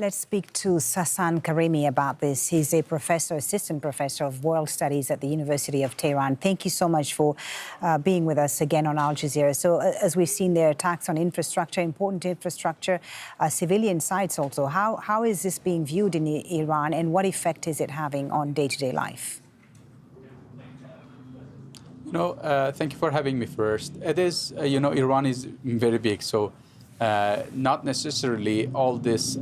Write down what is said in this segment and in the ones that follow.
Let's speak to Sasan Karimi about this. He's a professor, assistant professor of world studies at the University of Tehran. Thank you so much for being with us again on Al Jazeera. So as we've seen there, attacks on infrastructure, important infrastructure, civilian sites also. How is this being viewed in Iran, and what effect is it having on day-to-day life? Thank you for having me first. It is, Iran is very big, so not necessarily all these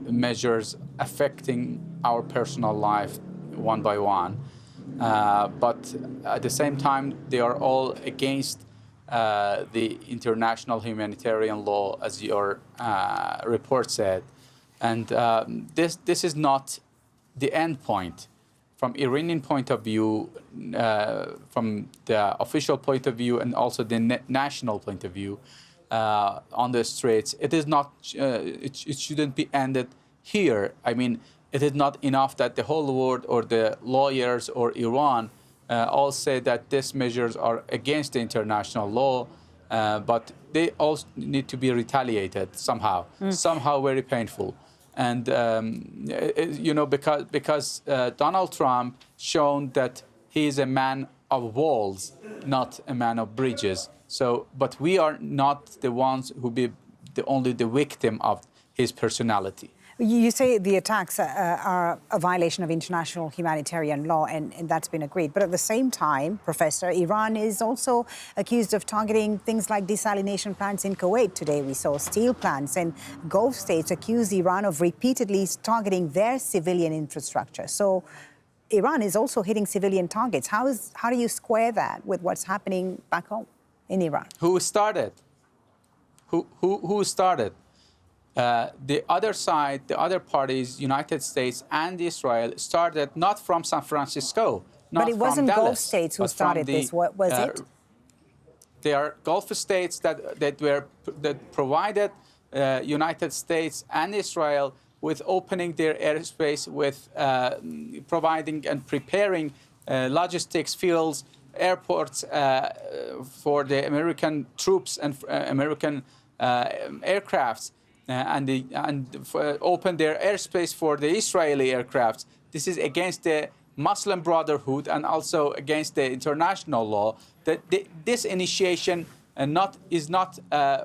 measures affecting our personal life one by one. But at the same time, they are all against the international humanitarian law, as your report said. And this is not the end point. From Iranian point of view, from the official point of view, and also the national point of view, on the streets, it is not. It shouldn't be ended here. I mean, it is not enough that the whole world or the lawyers or Iran all say that these measures are against the international law, but they also need to be retaliated somehow, somehow very painful. And because Donald Trump shown that he is a man of walls, not a man of bridges. So, but we are not the ones who be only the victim of his personality. You say the attacks are a violation of international humanitarian law, and that's been agreed. But at the same time, Professor, Iran is also accused of targeting things like desalination plants in Kuwait. Today we saw steel plants, and Gulf states accuse Iran of repeatedly targeting their civilian infrastructure. So Iran is also hitting civilian targets. How do you square that with what's happening back home in Iran? Who started? Who started? The other side, the other parties, United States and Israel, started not from San Francisco, not but it wasn't from Dallas, Gulf states who started this. What was it? They are Gulf states that provided United States and Israel with opening their airspace, with providing and preparing logistics fields, airports for the American troops and American aircrafts. And open their airspace for the Israeli aircrafts. This is against the Muslim Brotherhood and also against the international law. That this initiation is not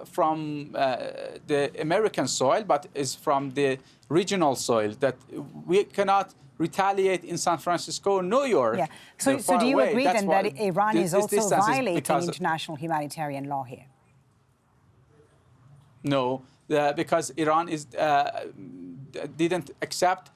from the American soil, but is from the regional soil. That we cannot retaliate in San Francisco, New York. Yeah. So do you agree then that Iran is also violating international humanitarian law here? No. Because Iran didn't accept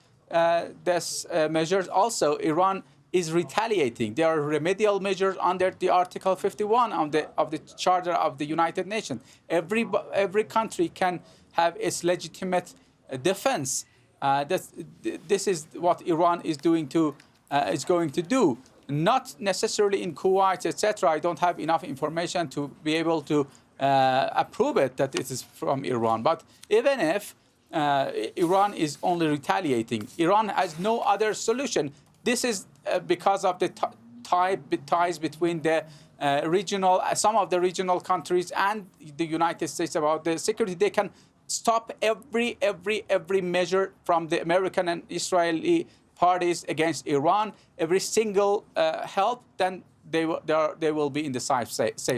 these measures. Also, Iran is retaliating. There are remedial measures under the Article 51 of the Charter of the United Nations. Every country can have its legitimate defense. This is what Iran is going to do. Not necessarily in Kuwait, etc. I don't have enough information to be able to approve it that it is from Iran. But even if Iran is only retaliating, Iran has no other solution. This is because of the ties between the some of the regional countries and the United States about the security. They can stop every measure from the American and Israeli parties against Iran. Every single help, then they will be in the safe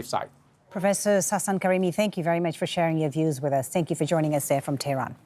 side. Professor Sasan Karimi, thank you very much for sharing your views with us. Thank you for joining us there from Tehran.